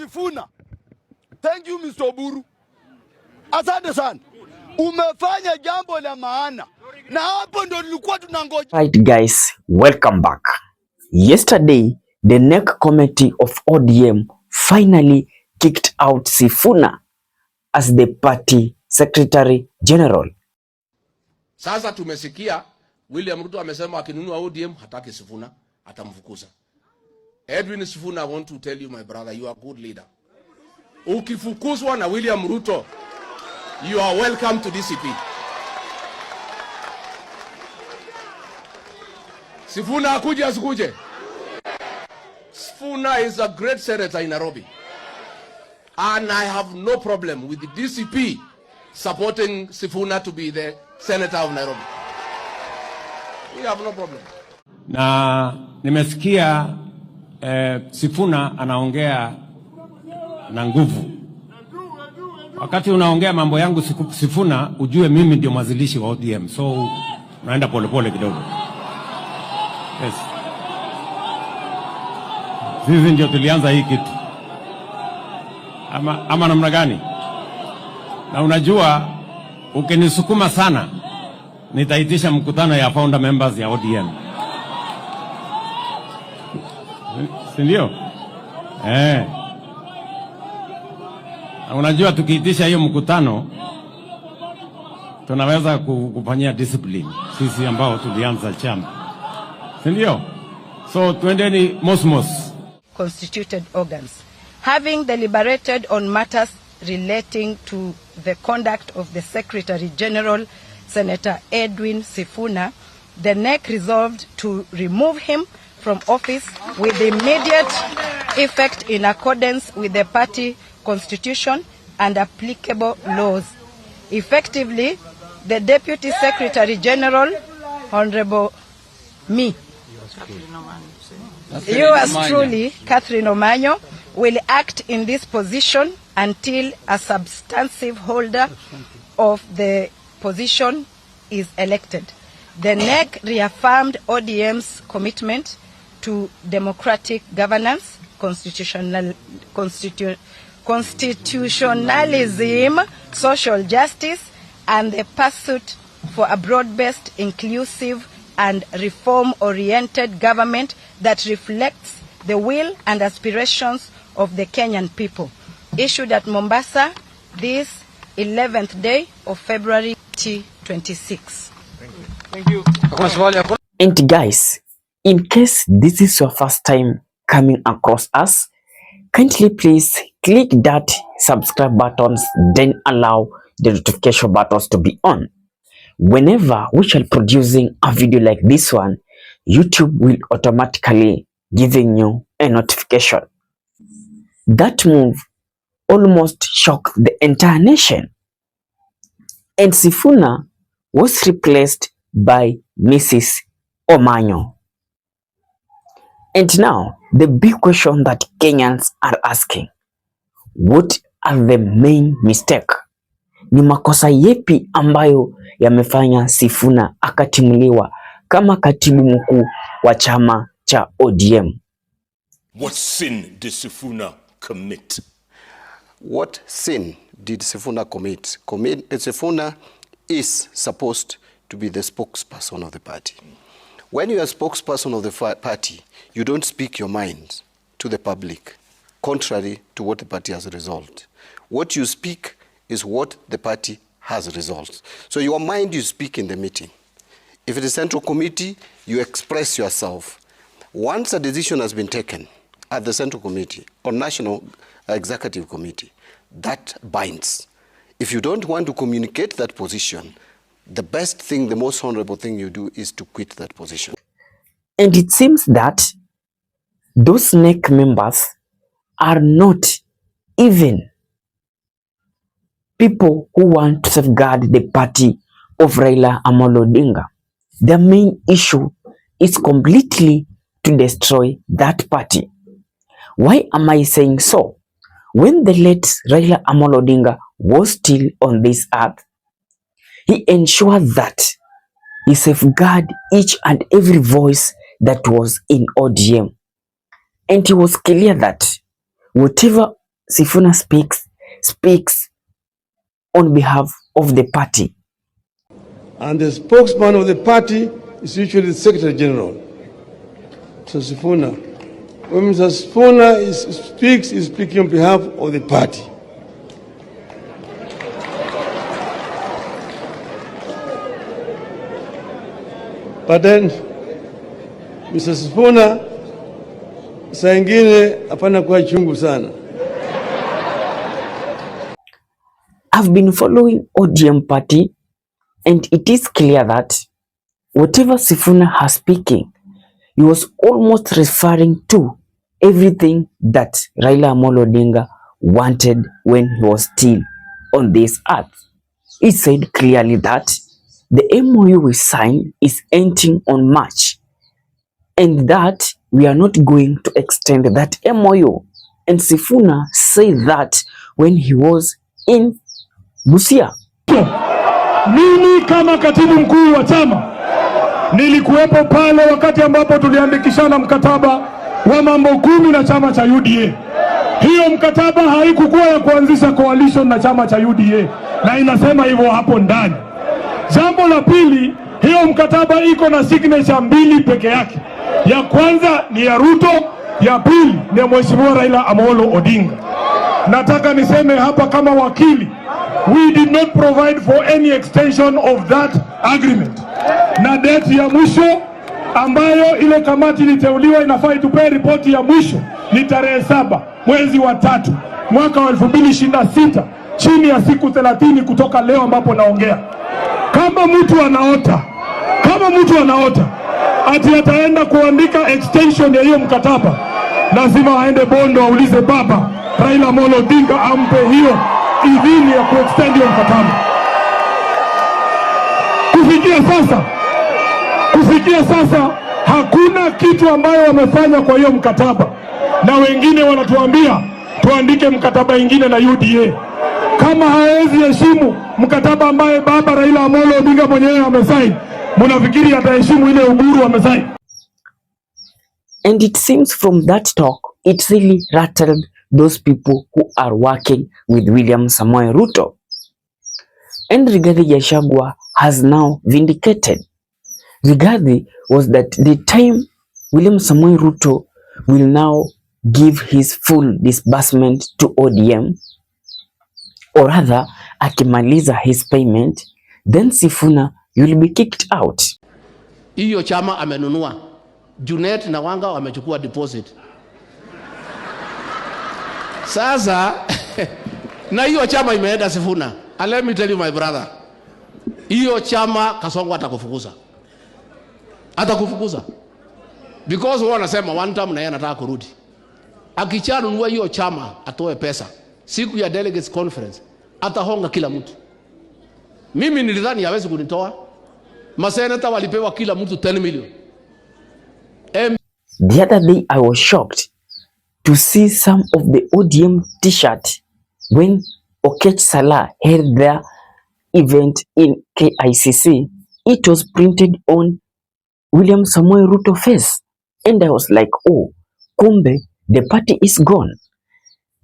Sifuna. Thank you Mr. Oburu. Asante sana. Umefanya jambo la maana. Na hapo ndo nilikuwa tunangoja. Right guys, welcome back. Yesterday, the NEC committee of ODM finally kicked out Sifuna as the party secretary general. Sasa tumesikia William Ruto amesema akinunua ODM hataki Sifuna, atamfukuza. Edwin Sifuna, I want to tell you my brother, you are a good leader. Ukifukuzwa na William Ruto, you are welcome to DCP. Sifuna akuje asikuje. Sifuna is a great senator in Nairobi. And I have no problem with the DCP supporting Sifuna to be the senator of Nairobi. We have no problem. Na nimesikia Sifuna anaongea na nguvu. Wakati unaongea mambo yangu Sifuna, ujue mimi ndio mwanzilishi wa ODM. So naenda polepole kidogo. Yes. Sisi ndio tulianza hii kitu. Ama namna gani? Na unajua ukinisukuma sana nitaitisha mkutano ya founder members ya ODM. Si ndio? Na unajua tukiitisha hiyo mkutano tunaweza kufanyia discipline sisi ambao tulianza chama. Si ndio? So twendeni mosmos. Constituted organs having deliberated on matters relating to the conduct of the Secretary General, Senator Edwin Sifuna, the NEC resolved to remove him from office with immediate effect in accordance with the party constitution and applicable laws. Effectively, the Deputy Secretary General, Honorable me, yours truly, Catherine Omanyo, will act in this position until a substantive holder of the position is elected. The NEC reaffirmed ODM's commitment to democratic governance, constitutionalism, social justice, and the pursuit for a broad-based, inclusive, and reform-oriented government that reflects the will and aspirations of the Kenyan people. Issued at Mombasa this 11th day of February 2026. Thank you. And guys, in case this is your first time coming across us, kindly please click that subscribe buttons, then allow the notification buttons to be on. Whenever we shall producing a video like this one, YouTube will automatically giving you a notification. That move almost shocked the entire nation, and Sifuna was replaced by Mrs. Omanyo. And now the big question that Kenyans are asking, what are the main mistake? Ni makosa yepi ambayo yamefanya Sifuna akatimuliwa kama katibu mkuu wa chama cha ODM? What sin did Sifuna commit? What sin did Sifuna commit? Sifuna is supposed to be the spokesperson of the party. When you are a spokesperson of the party, you don't speak your mind to the public, contrary to what the party has resolved. What you speak is what the party has resolved. So your mind you speak in the meeting. If it is central committee, you express yourself. Once a decision has been taken at the central committee or national executive committee, that binds. If you don't want to communicate that position, the best thing, the most honorable thing you do is to quit that position. And it seems that those NEC members are not even people who want to safeguard the party of Raila Amolo Odinga. Their main issue is completely to destroy that party. Why am I saying so? When the late Raila Amolo Odinga was still on this earth, he ensured that he safeguarded each and every voice that was in ODM. And he was clear that whatever Sifuna speaks on behalf of the party. And the spokesman of the party is usually the Secretary General. So Sifuna, when Mr. Sifuna speaks, he's speaking on behalf of the party. But then Mr. Sifuna saa ingine hapana kwa chungu sana. I've been following ODM party, and it is clear that whatever Sifuna has speaking, he was almost referring to everything that Raila Amolo Odinga wanted when he was still on this earth. He said clearly that the MOU we signed is ending on March, and that we are not going to extend that MOU. And Sifuna said that when he was in Busia. Mimi kama katibu mkuu wa chama nilikuwepo pale wakati ambapo tuliandikishana mkataba wa mambo 10 na chama cha UDA. Hiyo mkataba haikukuwa ya kuanzisha coalition na chama cha UDA, na inasema hivyo hapo ndani. Jambo la pili, hiyo mkataba iko na signature 2 peke yake. Ya kwanza ni ya Ruto, ya pili ni ya Mheshimiwa Raila Amolo Odinga. Nataka niseme hapa kama wakili, we did not provide for any extension of that agreement. Na date ya mwisho ambayo ile kamati iliteuliwa inafaa itupe ripoti ya mwisho ni tarehe 7 mwezi wa 3 mwaka wa 2026, chini ya siku 30 kutoka leo ambapo naongea. Kama mtu anaota ati ataenda kuandika extension ya hiyo mkataba, lazima aende Bondo aulize baba Raila Amolo Odinga ampe hiyo idhini ya kuextend hiyo mkataba. Kufikia sasa hakuna kitu ambayo wamefanya kwa hiyo mkataba, na wengine wanatuambia tuandike mkataba ingine na UDA. Kama hawezi heshimu mkataba ambaye baba Raila Amolo Odinga mwenyewe amesaini, mnafikiri ataheshimu ile Uhuru amesaini? And it seems from that talk, it really rattled those people who are working with William Samoei Ruto. And Rigathi Gachagua has now vindicated. Rigathi was that the time William Samoei Ruto will now give his full disbursement to ODM, or rather akimaliza his payment, then Sifuna will be kicked out. Hiyo chama amenunua. Junet na Wanga wamechukua deposit. Sasa na hiyo chama imeenda Sifuna. And let me tell you my brother, hiyo chama Kasongo atakufukuza. Because wao wanasema one time na yeye anataka kurudi. Akichanunua hiyo chama atoe pesa, siku ya delegates conference atahonga kila mtu. Mimi nilidhani hawezi kunitoa. Maseneta walipewa kila mtu 10 million. The other day I was shocked to see some of the ODM t-shirt when Okech Salah held their event in KICC. It was printed on William Samoei Ruto face, and I was like, oh, kumbe the party is gone.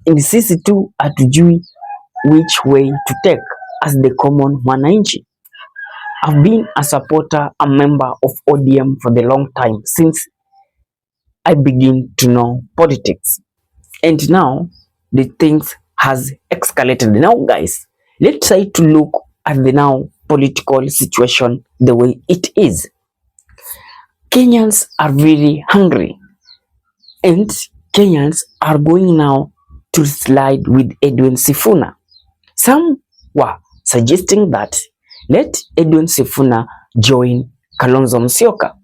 And sisi tu hatujui which way to take as the common mwananchi. I've been a supporter, a member of ODM for the long time, since I begin to know politics. And now the things has escalated. Now guys, let's try to look at the now political situation the way it is. Kenyans are very hungry, and Kenyans are going now to slide with Edwin Sifuna. Some were suggesting that let Edwin Sifuna join Kalonzo Musyoka,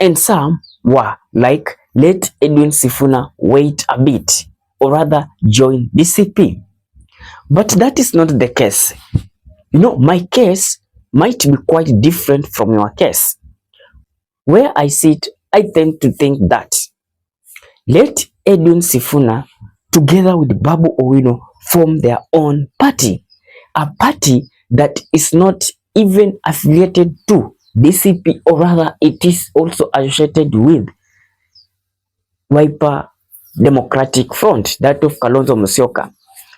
and some were like let Edwin Sifuna wait a bit, or rather join DCP. But that is not the case. You know, my case might be quite different from your case. Where I sit, I tend to think that let Edwin Sifuna together with Babu Owino form their own party, a party that is not even affiliated to DCP, or rather it is also associated with Wiper Democratic Front, that of Kalonzo Musyoka,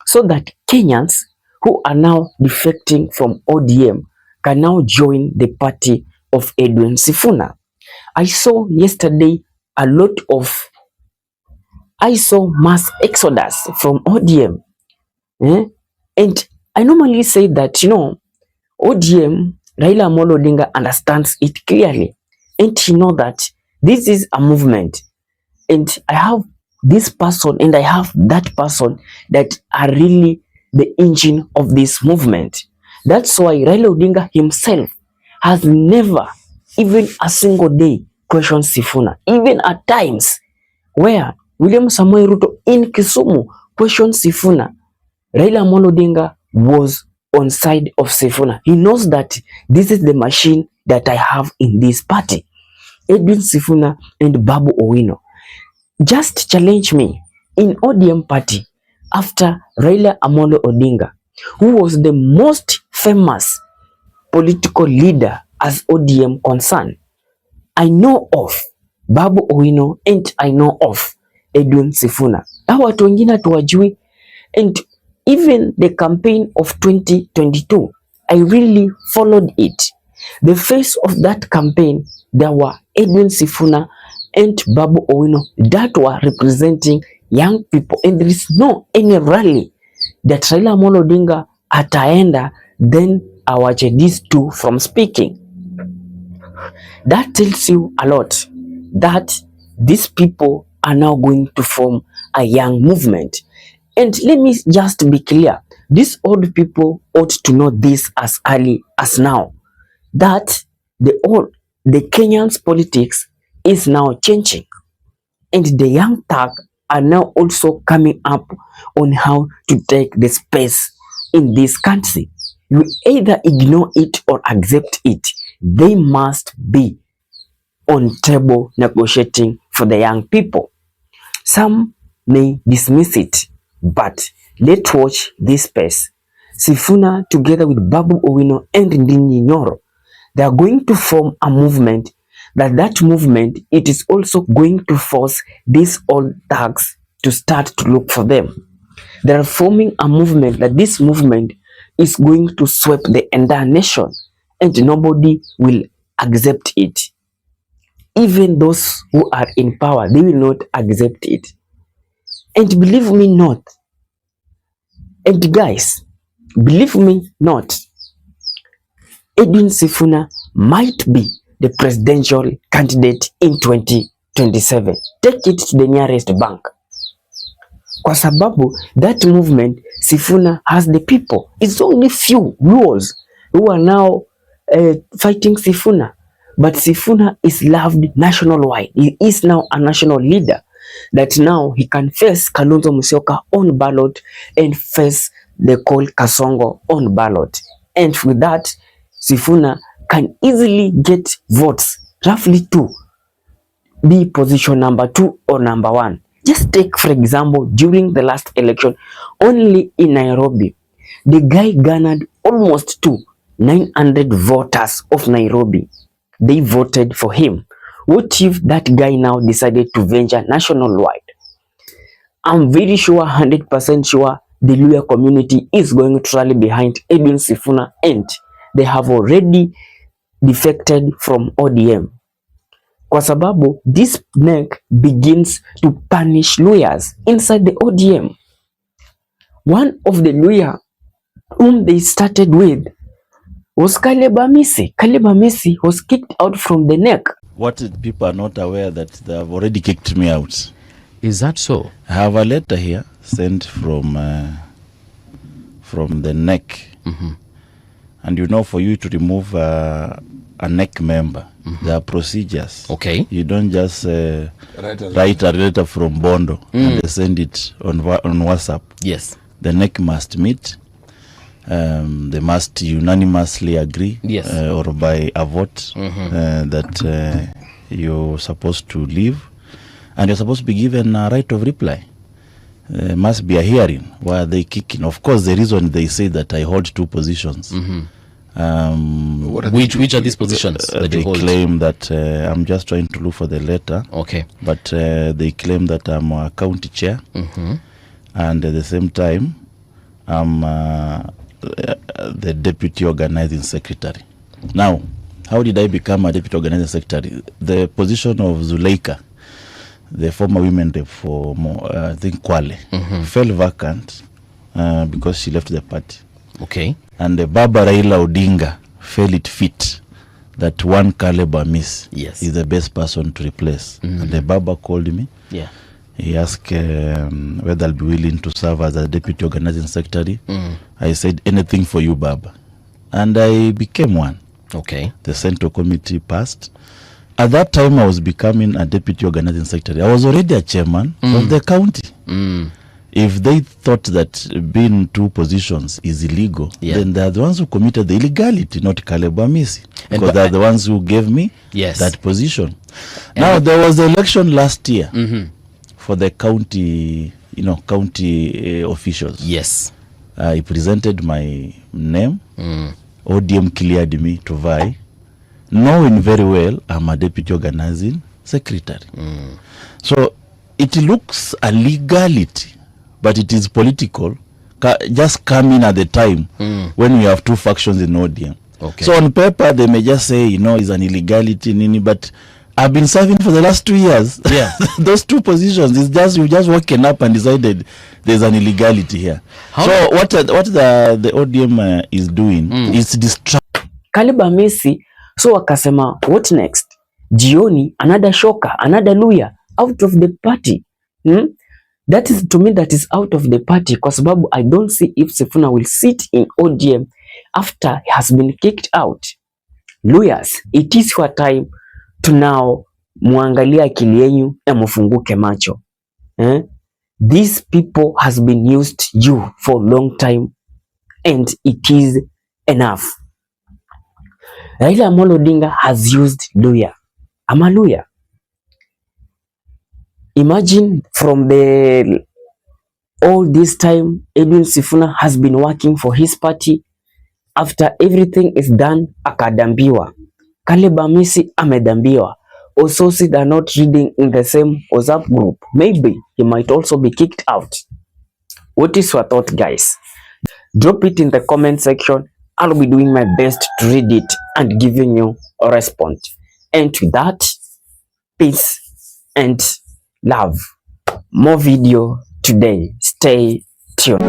so that Kenyans who are now defecting from ODM can now join the party of Edwin Sifuna. I saw yesterday mass exodus from ODM. And I normally say that, you know, ODM, Raila Amolo Odinga understands it clearly. And he know that this is a movement. And I have this person and I have that person that are really the engine of this movement. That's why Raila Odinga himself has never, even a single day, questioned Sifuna. Even at times where William Samoei Ruto in Kisumu questioned Sifuna, Raila Amolo Odinga was on side of Sifuna. He knows that this is the machine that I have in this party. Edwin Sifuna and Babu Owino just challenge me in ODM party after Raila Amolo Odinga, who was the most famous political leader as ODM concerned. I know of Babu Owino and I know of Edwin Sifuna. Hawa watu wengine tuwajui. And even the campaign of 2022, I really followed it. The face of that campaign, there were Edwin Sifuna and Babu Owino that were representing young people, and there is no any rally that Raila Amolo Odinga ataenda then awache these two from speaking. That tells you a lot that these people are now going to form a young movement. And let me just be clear, these old people ought to know this as early as now, that the Kenyans politics is now changing, and the young thug are now also coming up on how to take the space in this country. You either ignore it or accept it. They must be on table negotiating for the young people. Some may dismiss it, but let's watch this space. Sifuna together with Babu Owino and Mwaro, they are going to form a movement. That movement, it is also going to force these old thugs to start to look for them. They are forming a movement that this movement is going to sweep the entire nation, and nobody will accept it. Even those who are in power, they will not accept it. And believe me not, and guys, believe me not, Edwin Sifuna might be the presidential candidate in 2027. Take it to the nearest bank. Kwa sababu that movement, Sifuna has the people. It's only few Luos who are now fighting Sifuna. But Sifuna is loved nationwide. He is now a national leader. That now he can face Kalonzo Musyoka on ballot and face the Col Kasongo on ballot. And with that, Sifuna can easily get votes, roughly to be position number 2 or number 1. Just take, for example, during the last election, only in Nairobi, the guy garnered almost 900 voters of Nairobi. They voted for him. What if that guy now decided to venture nationwide? I'm very sure, 100% sure, the Luya community is going to rally behind Edwin Sifuna, and they have already defected from ODM. Kwa sababu, this NEC begins to punish lawyers inside the ODM. One of the lawyer whom they started with was Caleb Amisi. Caleb Amisi was kicked out from the NEC. What people are not aware that they have already kicked me out. Is that so? I have a letter here sent from the NEC. Mm-hmm. And you know, for you to remove a NEC member, mm-hmm, there are procedures. Okay. You don't just write a letter from Bondo and send it on WhatsApp. Yes. The NEC must meet. They must unanimously agree, yes, or by a vote, that you're supposed to leave, and you're supposed to be given a right of reply. Must be a hearing where they kick in. Of course, the reason they say that I hold 2 positions, Which are these positions that they you hold? Claim that I'm just trying to look for the letter. Okay. But they claim that I'm a county chair, and at the same time, I'm the deputy organizing secretary. Now, how did I become a deputy organizing secretary? The position of Zuleika, the former women rep for I think Kwale, fell vacant because she left the party. Okay. And the Baba Raila Odinga felt it fit that one Caleb Amis is the best person to replace. And the Baba called me. Yeah. He asked whether I'll be willing to serve as a deputy organizing secretary. I said, anything for you, Baba. And I became one. Okay. The Central Committee passed. At that time, I was becoming a deputy organizing secretary. I was already a chairman of the county. If they thought that being two positions is illegal, then they are the ones who committed the illegality, not Caleb Amisi, because they are the ones who gave me that position. Now, there was the election last year for the county, county officials. Yes. I presented my name. ODM cleared me to vie, knowing very well I'm a deputy organizing secretary. So it looks a legality, but it is political, just coming at the time when we have two factions in ODM. Okay. So on paper, they may just say, it's an illegality, but I've been serving for the last 2 years. Yeah. Those two positions, it's just, you just woken up and decided there's an illegality here. So what the ODM is doing is distract. Caleb Amisi, so wakasema, what next? Jioni, another shocker, another lawyer out of the party. That is, to me, that is out of the party, kwa sababu I don't see if Sifuna will sit in ODM after he has been kicked out. Lawyers, it is your time to now muangalia akili yenyu na mufunguke macho. These people has been used you for a long time and it is enough. Raila Amolo Odinga has used lawyer. I'm a lawyer. Imagine from all this time, Edwin Sifuna has been working for his party. After everything is done, akadambiwa. Caleb Amisi amedambiwa. Also, see, they're not reading in the same WhatsApp group. Maybe he might also be kicked out. What is your thought, guys? Drop it in the comment section. I'll be doing my best to read it and giving you a response. And to that, peace and love. More video today. Stay tuned.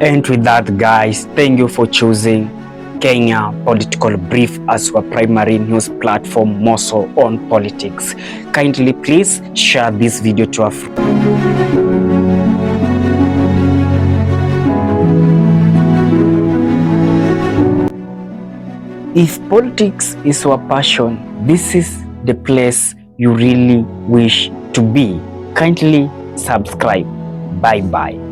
And with that, guys, thank you for choosing Kenya Political Brief as your primary news platform, more so on politics. Kindly please share this video to a friend. If politics is your passion, this is the place you really wish to be. Kindly subscribe. Bye bye.